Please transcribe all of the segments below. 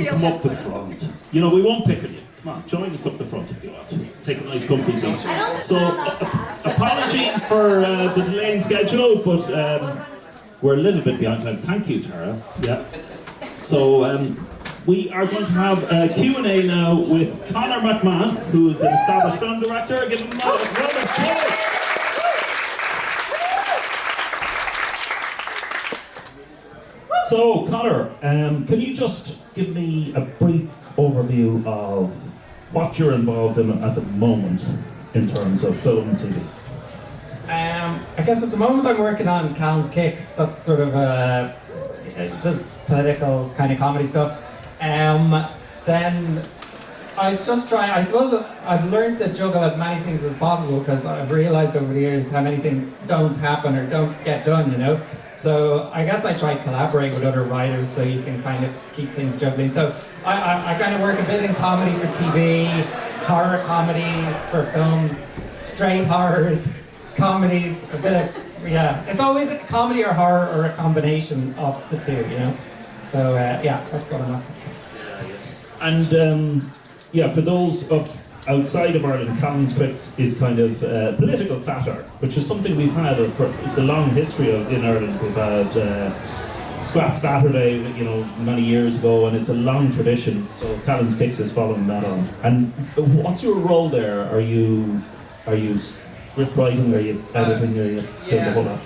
Come up the front. You know, we won't pick on you. Come on, join us up the front if you want. Take a nice comfy seat. So, apologies for the delay in schedule, but we're a little bit behind time. Thank you, Tara. Yeah. So, we are going to have a Q&A now with Conor McMahon, who is an established film director. Give him a round of applause. So, Conor, can you just give me a brief overview of what you're involved in at the moment in terms of film and TV? I guess at the moment I'm working on Callum's Kicks. That's sort of just political kind of comedy stuff. Then I just try, I suppose I've learned to juggle as many things as possible because I've realised over the years how many things don't happen or don't get done, you know? So I guess I try to collaborate with other writers so you can kind of keep things juggling. So I kind of work a bit in comedy for TV, horror comedies for films, straight horrors, comedies, a bit of, yeah. It's always a comedy or horror or a combination of the two, you know? So yeah, that's what I'm up to. And yeah, for those outside of Ireland, Callum's Kicks is kind of political satire, which is something we've had it's a long history of in Ireland. We've had Scrap Saturday, you know, many years ago, and it's a long tradition. So Callum's Kicks is following that on. And what's your role there? Are you script writing? Are you editing? Are you doing the whole lot?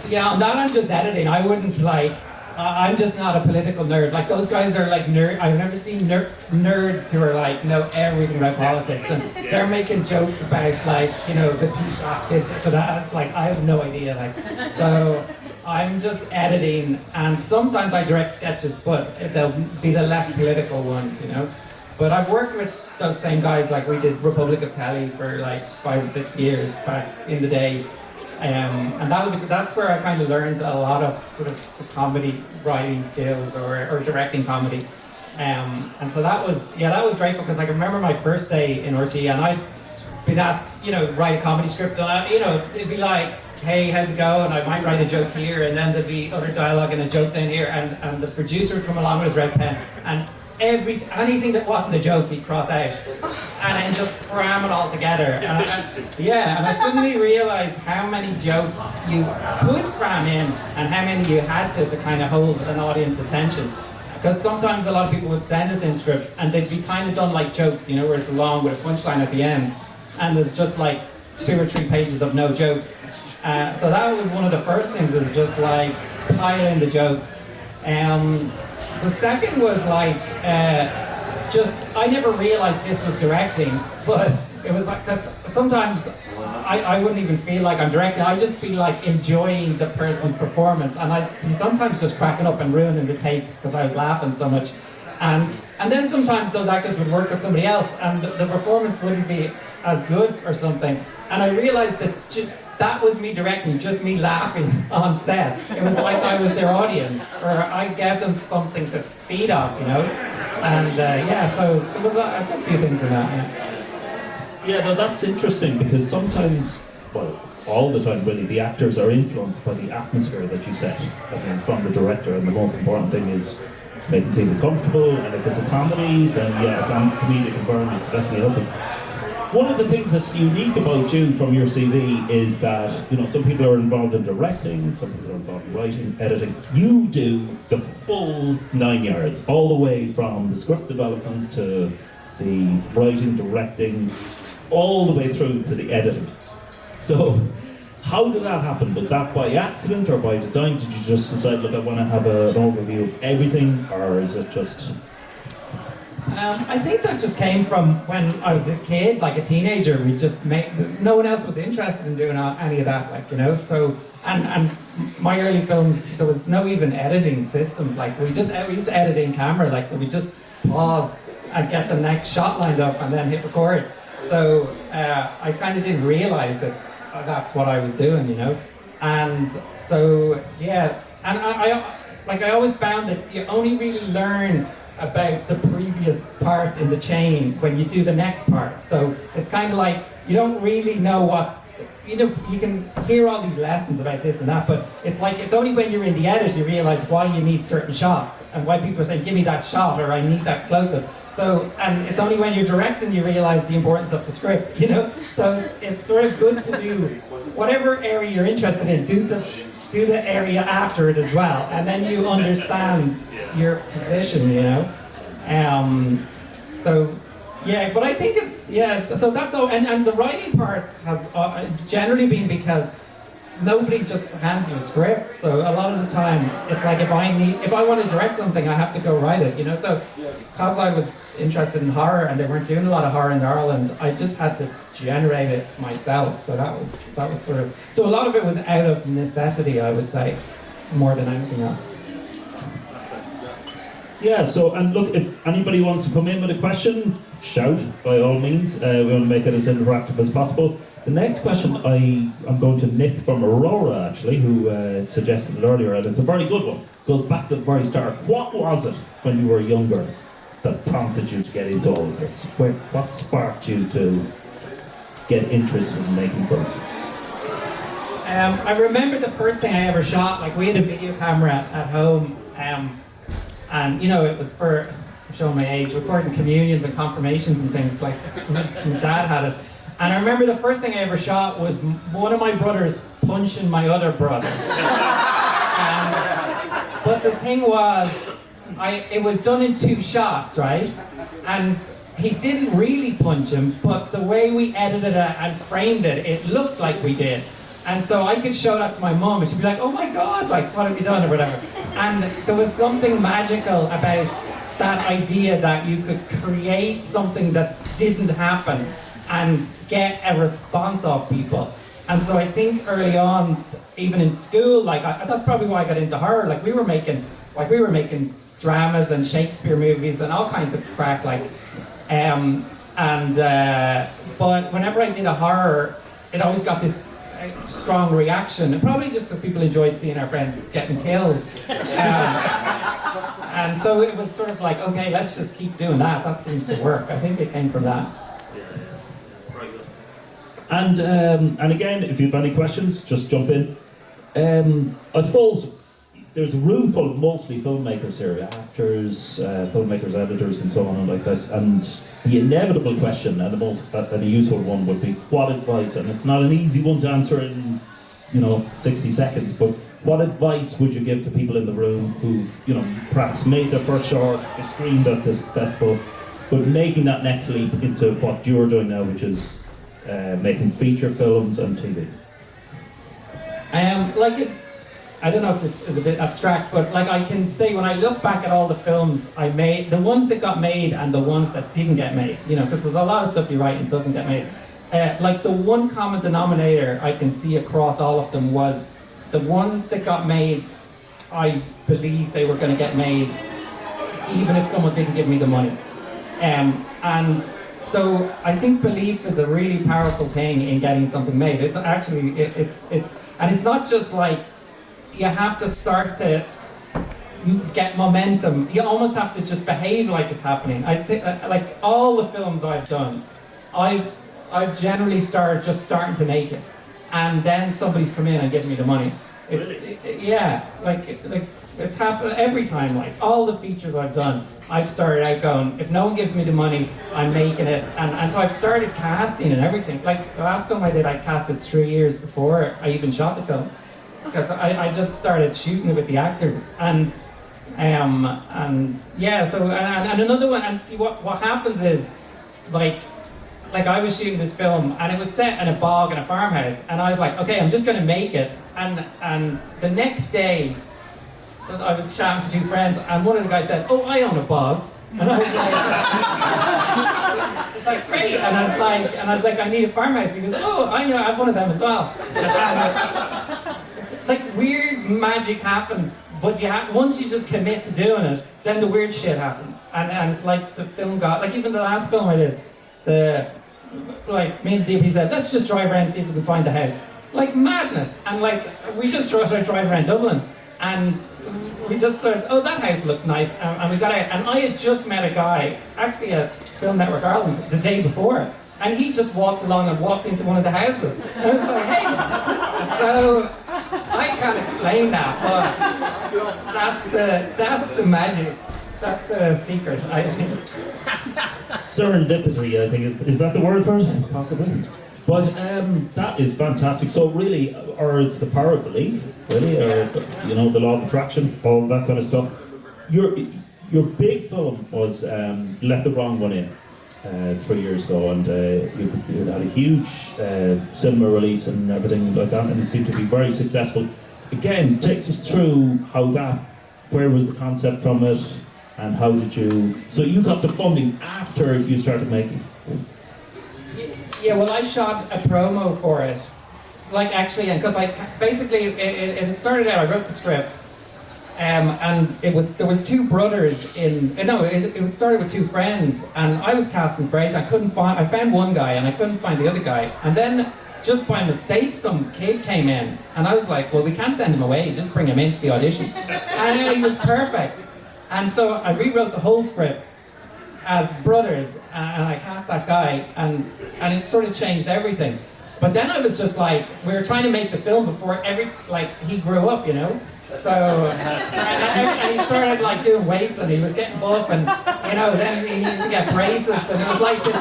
Yeah, on that I'm just editing. I wouldn't like. I'm just not a political nerd. Like those guys are like nerd. I've never seen nerds who are like know everything about politics, and they're making jokes about like, you know, the Taoiseach did. So that's like I have no idea. Like, so I'm just editing, and sometimes I direct sketches, but if they'll be the less political ones, you know. But I've worked with those same guys. Like we did Republic of Telly for like 5 or 6 years back in the day. And that's where I kind of learned a lot of sort of the comedy writing skills or directing comedy. And so that was great because I can remember my first day in RT and I'd been asked, you know, write a comedy script and you know, it'd be like, hey, how's it go? And I might write a joke here and then there'd be other dialogue and a joke down here and the producer would come along with his red pen and anything that wasn't a joke he'd cross out and then just cram it all together. Efficiency. And I suddenly realised how many jokes you could cram in and how many you had to kind of hold an audience attention. Because sometimes a lot of people would send us in scripts and they'd be kind of done like jokes, you know, where it's long with a punchline at the end and there's just like 2 or 3 pages of no jokes. So that was one of the first things, is just like pile in the jokes. The second was like, I never realised this was directing, but it was like, because sometimes I wouldn't even feel like I'm directing, I'd just be like enjoying the person's performance, and I'd be sometimes just cracking up and ruining the takes because I was laughing so much. And then sometimes those actors would work with somebody else and the performance wouldn't be as good or something. And I realised that that was me directing, just me laughing on set. It was like I was their audience, or I gave them something to feed off, you know? And so it was a few things in that. Yeah, no, that's interesting because sometimes, well, all the time really, the actors are influenced by the atmosphere that you set, I mean, from the director, and the most important thing is making people comfortable, and if it's a comedy, then yeah, comedic environment is definitely helping. One of the things that's unique about you from your CV is that, you know, some people are involved in directing, some people are involved in writing, editing. You do the full 9 yards, all the way from the script development to the writing, directing, all the way through to the editing. So, how did that happen? Was that by accident or by design? Did you just decide, look, I want to have an overview of everything, or is it just... I think that just came from when I was a kid, like a teenager. We just no one else was interested in doing any of that, like, you know. So and my early films, there was no even editing systems. Like we used to edit in camera, like, so we just pause and get the next shot lined up and then hit record. So I kind of didn't realise that that's what I was doing, you know. And so yeah, and I always found that you only really learn about the previous part in the chain when you do the next part. So it's kind of like you don't really know what you know, you can hear all these lessons about this and that, but it's like, it's only when you're in the edit you realise why you need certain shots, and why people are saying, give me that shot, or I need that close-up. So, and it's only when you're directing you realise the importance of the script, you know? So it's sort of good to do whatever area you're interested in, do the area after it as well, and then you understand your position, you know? So, yeah, but I think it's, yeah, so that's all, and the writing part has generally been because nobody just hands you a script, so a lot of the time it's like if I want to direct something, I have to go write it, you know, so because I was interested in horror and they weren't doing a lot of horror in Ireland, I just had to generate it myself, so that was sort of, so a lot of it was out of necessity, I would say, more than anything else. Yeah, so, and look, if anybody wants to come in with a question, shout, by all means. We want to make it as interactive as possible. The next question I'm going to Nick from Aurora, actually, who suggested it earlier, and it's a very good one. It goes back to the very start. What was it when you were younger that prompted you to get into all of this? What sparked you to get interested in making films? I remember the first thing I ever shot, like we had a video camera at home, and you know, it was for, I'm showing my age, recording communions and confirmations and things, like my dad had it. And I remember the first thing I ever shot was one of my brothers punching my other brother. But the thing was, it was done in 2 shots, right? And he didn't really punch him, but the way we edited it and framed it, it looked like we did. And so I could show that to my mum, and she'd be like, oh my God, like, what have you done, or whatever. And there was something magical about that idea that you could create something that didn't happen and get a response off people. And so I think early on, even in school, like that's probably why I got into horror. Like we were making dramas and Shakespeare movies and all kinds of crack. Like, but whenever I did a horror, it always got this strong reaction, and probably just because people enjoyed seeing our friends getting killed. And so it was sort of like, okay, let's just keep doing that. That seems to work. I think it came from that. And again, if you have any questions, just jump in. I suppose there's a room full of mostly filmmakers here, actors, filmmakers, editors, and so on and like this. And the inevitable question, and the useful one, would be what advice? And it's not an easy one to answer in 60 seconds. But what advice would you give to people in the room who've perhaps made their first short, it's screened at this festival, but making that next leap into what you're doing now, which is making feature films and TV? I don't know if this is a bit abstract, but like I can say when I look back at all the films I made, the ones that got made and the ones that didn't get made, because there's a lot of stuff you write and doesn't get made. Like the one common denominator I can see across all of them was the ones that got made, I believe they were going to get made even if someone didn't give me the money. And so I think belief is a really powerful thing in getting something made. It's actually, and it's not just like, you have to start to get momentum. You almost have to just behave like it's happening. I think, like all the films I've done, I've generally starting to make it, and then somebody's come in and given me the money. It's happened every time. Like all the features I've done, I've started out going, if no one gives me the money, I'm making it. And so I've started casting and everything. Like the last film I did, I casted 3 years before I even shot the film. Because I just started shooting it with the actors, and another one, and see what happens is, like I was shooting this film and it was set in a bog in a farmhouse, and I was like, okay, I'm just going to make it, and the next day I was chatting to 2 friends, and one of the guys said, oh, I own a bog, and I was like, it's like great, and I was like, I need a farmhouse. He goes, oh, I know, I have one of them as well. Like weird magic happens, but once you just commit to doing it, then the weird shit happens. And it's like the film got, like even the last film I did, me and DP said, let's just drive around and see if we can find a house. Like madness. And like, we just started driving around Dublin, and we just started, oh, that house looks nice, and we got out. And I had just met a guy, actually at Film Network Ireland, the day before. And he just walked along and walked into one of the houses. And I was like, hey! So, I can't explain that, but that's the magic. That's the secret, I think. Serendipity, I think, is that the word for it? Possibly. But that is fantastic. So really, or it's the power of belief, really, or the law of attraction, all that kind of stuff. Your big film was Let the Wrong One In 3 years ago, and you had a huge cinema release and everything like that, and it seemed to be very successful. Again, take us through where was the concept from it, and how did you... So you got the funding after you started making? Yeah, well, I shot a promo for it. Like, actually, because basically, it started out, I wrote the script, and there was two brothers it started with two friends, and I was casting for agent. I found one guy, and I couldn't find the other guy. And then, just by mistake, some kid came in, and I was like, well, we can't send him away, just bring him into the audition. And he was perfect. And so I rewrote the whole script as brothers, and I cast that guy, and it sort of changed everything. But then I was just like, we were trying to make the film before he grew up, So, and he started like doing weights, and he was getting buff, and then he needed to get braces, and it was like this,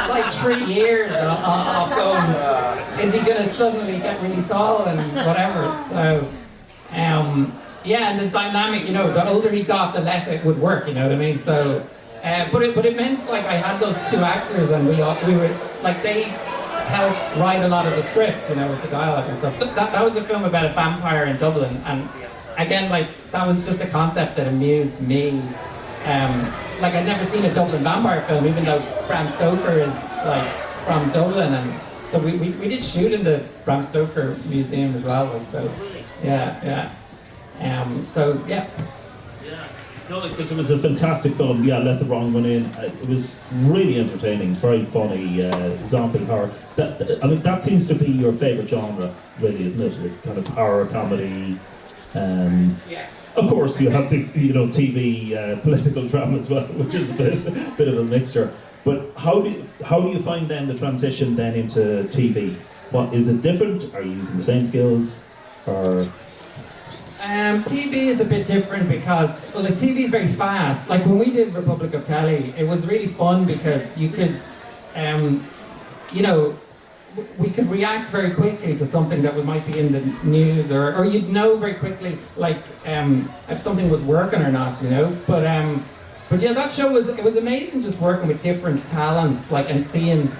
like 3 years of going, is he gonna suddenly get really tall and whatever? So, yeah, and the dynamic, the older he got, the less it would work, you know what I mean? So, but it meant like I had those two actors, and we were like, they helped write a lot of the script, with the dialogue and stuff. So that was a film about a vampire in Dublin, and again, like, that was just a concept that amused me. Like, I'd never seen a Dublin vampire film, even though Bram Stoker is like from Dublin, and so we did shoot in the Bram Stoker Museum as well. Like, so yeah. So yeah. No, because it was a fantastic film. Yeah, Let the Wrong One In. It was really entertaining, very funny, zombie horror. That seems to be your favourite genre, really, isn't it? Like, kind of horror comedy. Yeah. Of course, you have the TV political drama as well, which is a bit of a mixture. But how do you find then the transition then into TV? What is it different? Are you using the same skills, or? TV is a bit different because, TV is very fast. Like, when we did Republic of Telly, it was really fun because you could, we could react very quickly to something that might be in the news, or you'd know very quickly, like, if something was working or not, But yeah, that show was amazing, just working with different talents, like, and seeing.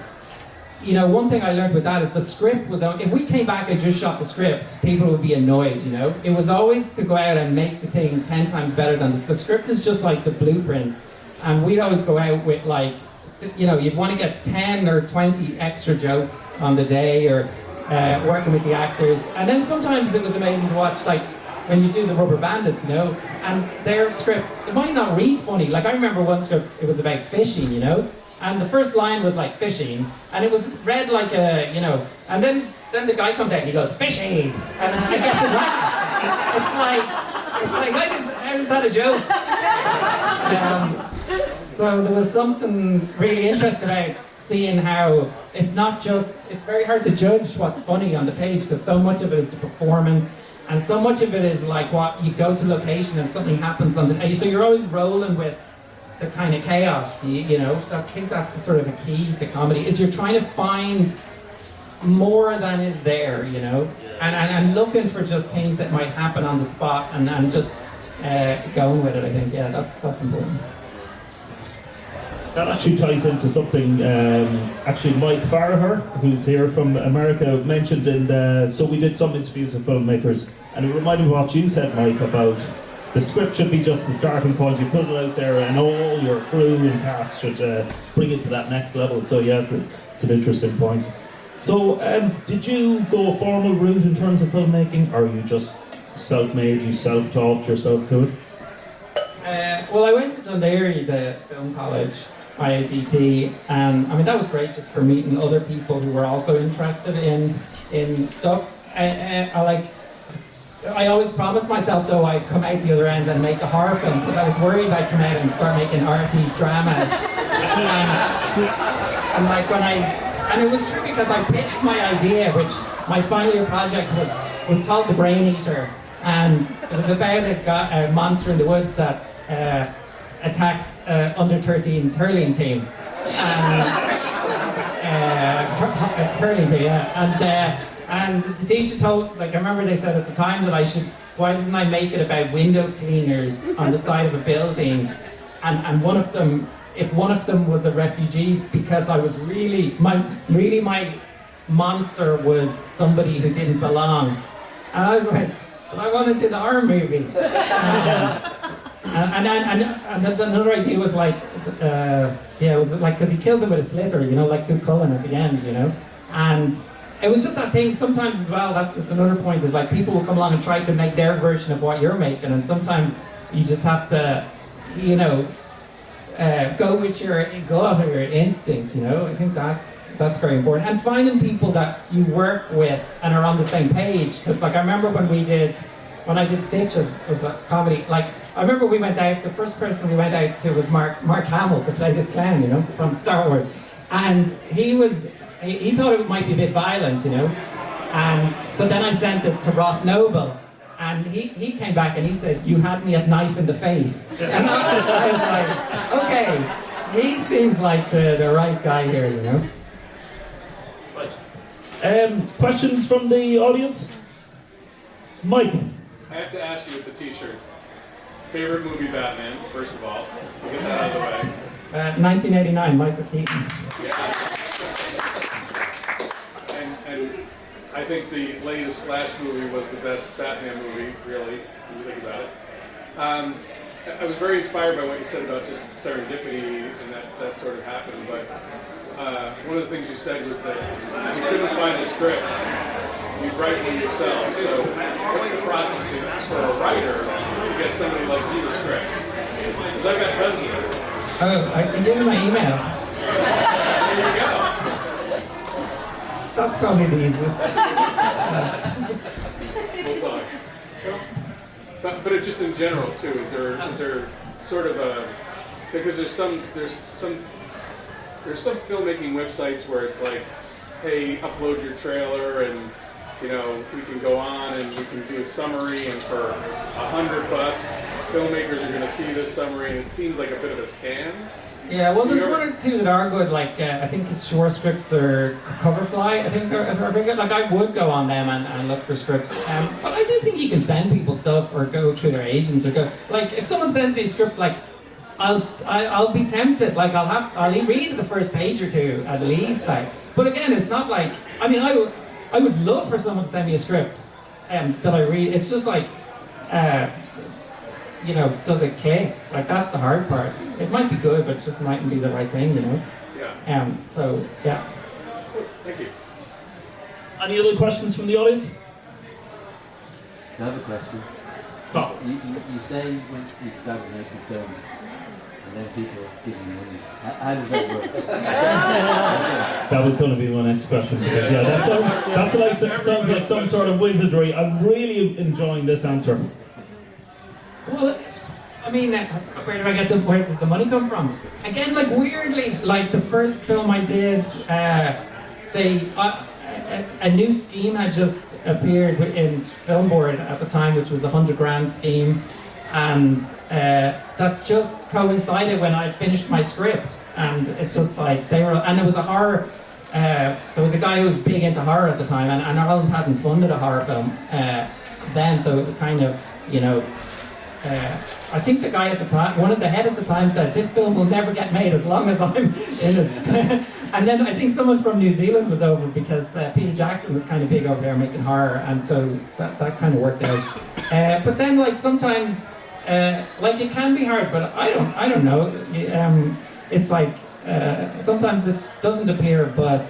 One thing I learned with that is the script was out. If we came back and just shot the script, people would be annoyed, It was always to go out and make the thing 10 times better than this. The script is just like the blueprint. And we'd always go out with you'd want to get 10 or 20 extra jokes on the day, or working with the actors. And then sometimes it was amazing to watch, like, when you do the Rubber Bandits, and their script, it might not read funny. Like, I remember one script, it was about fishing, and the first line was like fishing, and it was read like and then the guy comes out and he goes, fishing, and I gets it right. It's like, how is that a joke? So there was something really interesting about seeing how it's very hard to judge what's funny on the page, because so much of it is the performance, and so much of it is like what you go to location and something happens on the, so you're always rolling with the kind of chaos, I think that's sort of a key to comedy, is you're trying to find more than is there, and looking for just things that might happen on the spot, and just going with it. I think, yeah, that's important. That actually ties into something, actually Mike Farraher, who's here from America, mentioned so we did some interviews with filmmakers, and it reminded me of what you said, Mike, about the script should be just the starting point. You put it out there, and all your crew and cast should bring it to that next level. So yeah, it's an interesting point. So did you go a formal route in terms of filmmaking, or are you just self-made, you self-taught yourself to it? Well, I went to Dundee, the film college, IATT, and that was great just for meeting other people who were also interested in stuff. I always promised myself, though, I'd come out the other end and make a horror film, because I was worried I'd come out and start making arty dramas. And like and it was true because I pitched my idea, which my final year project was called The Brain Eater, and it was about a monster in the woods that attacks under 13's hurling team. Hurling team, yeah. And the teacher told, like I remember they said at the time that why didn't I make it about window cleaners on the side of a building, and one of them, if one of them was a refugee, because I was my monster was somebody who didn't belong. And I was like, well, I want to do the horror movie. And another idea was like, it was like, because he kills him with a slitter, you know, like Cú Chulainn at the end, you know. And it was just that thing, sometimes as well, that's just another point, is like people will come along and try to make their version of what you're making, and sometimes you just have to, you know, go with your gut or your instinct, you know. I think that's very important. And finding people that you work with and are on the same page, because like I remember when I did Stitches, was a comedy, like I remember we went out, the first person we went out to was Mark Hamill to play this clown, you know, from Star Wars. And he thought it might be a bit violent, you know. And so then I sent it to Ross Noble, and he came back and he said, "You had me at knife in the face." And I was like, okay, he seems like the right guy here, you know. Right. Questions from the audience? Mike. I have to ask you with the t-shirt. Favorite movie Batman, first of all. We'll get that out of the way. 1989, Michael Keaton. Yeah. And I think the latest Flash movie was the best Batman movie, really, when you think about it. I was very inspired by what you said about just serendipity and that sort of happened, but one of the things you said was that you couldn't find a script, you'd write one yourself. So what's the process for a writer to get somebody like you a script? Because I've got tons of it. Oh, I can give you my email. There you go. That's probably the easiest. We'll talk. But it just in general too, is there sort of a, because there's some filmmaking websites where it's like, hey, upload your trailer and, you know, we can go on and we can do a summary, and for $100 filmmakers are going to see this summary, and it seems like a bit of a scam. Yeah, well, there's one or two that are good, like I think it's Shore Scripts or Coverfly, I think are very good. Like I would go on them and look for scripts. But I do think you can send people stuff or go through their agents or go, like if someone sends me a script, like I'll be tempted, like I'll read the first page or two at least, like. But again, it's not like, I mean, I would love for someone to send me a script that I read. It's just like, you know, does it click? Like that's the hard part. It might be good, but it just mightn't be the right thing, you know. Yeah. So yeah. Thank you. Any other questions from the audience? I have a question. No. You say when you started making films, and then people give you money. How does that work? That was going to be my next question, because yeah, that sounds like some sort of wizardry. I'm really enjoying this answer. Well, I mean, where does the money come from? Again, like weirdly, like the first film I did, a new scheme had just appeared in Film Board at the time, which was a $100,000 scheme, and that just coincided when I finished my script, and it's just like and it was a horror. There was a guy who was big into horror at the time, and Ireland hadn't funded a horror film then, so it was kind of, you know. I think the guy at the time, the head at the time said, "This film will never get made as long as I'm in it." And then I think someone from New Zealand was over because Peter Jackson was kind of big over there making horror, and so that kind of worked out. But then, like sometimes, like it can be hard, but I don't know. It's like sometimes it doesn't appear, but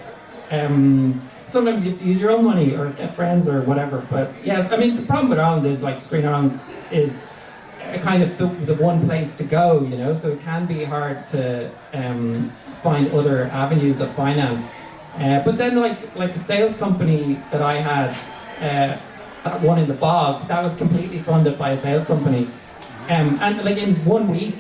sometimes you have to use your own money or get friends or whatever. But yeah, I mean the problem with Ireland is like Screen Ireland is kind of the one place to go, you know, so it can be hard to find other avenues of finance. But then like the sales company that I had, that one in the bog, that was completely funded by a sales company. And like in 1 week,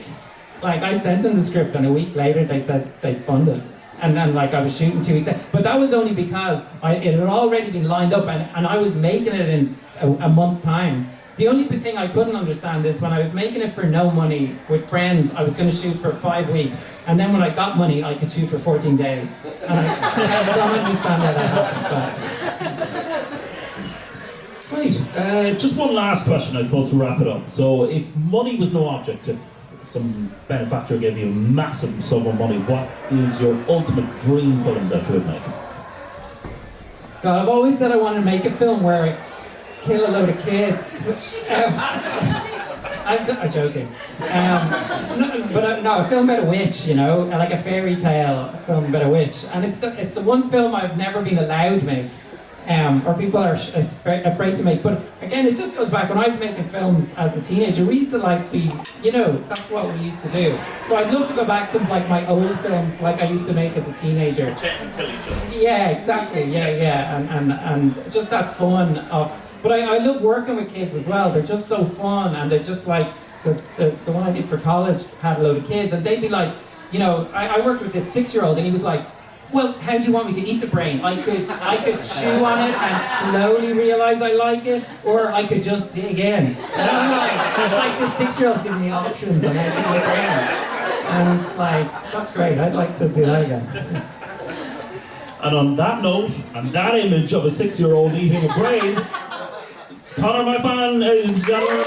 like I sent them the script and a week later they said they'd fund it. and then like I was shooting 2 weeks. But that was only because it had already been lined up, and I was making it in a month's time. The only thing I couldn't understand is when I was making it for no money with friends, I was going to shoot for 5 weeks, and then when I got money, I could shoot for 14 days. And I don't understand how that happened. Right, just one last question, I suppose, to wrap it up. So, if money was no object, if some benefactor gave you a massive sum of money, what is your ultimate dream film that you would make? God, I've always said I want to make a film where I kill a load of kids. I'm joking. No, a film about a witch, you know, like a fairy tale film about a witch. And it's the one film I've never been allowed to make, or people are afraid to make. But again, it just goes back, when I was making films as a teenager, we used to like be, you know, that's what we used to do. So I'd love to go back to like my old films like I used to make as a teenager. Pretend and kill each other. Yeah, exactly, yeah. And just that fun of... But I love working with kids as well. They're just so fun, and they're just like, because the one I did for college had a load of kids, and they'd be like, you know, I worked with this 6-year-old, and he was like, well, how do you want me to eat the brain? I could chew on it and slowly realise I like it, or I could just dig in. And I'm like, it's like this 6-year-old's giving me options on how to eat my brains. And it's like, that's great, I'd like to do that again. And on that note, and that image of a 6-year-old eating a brain, Conor McMahon, ladies and gentlemen.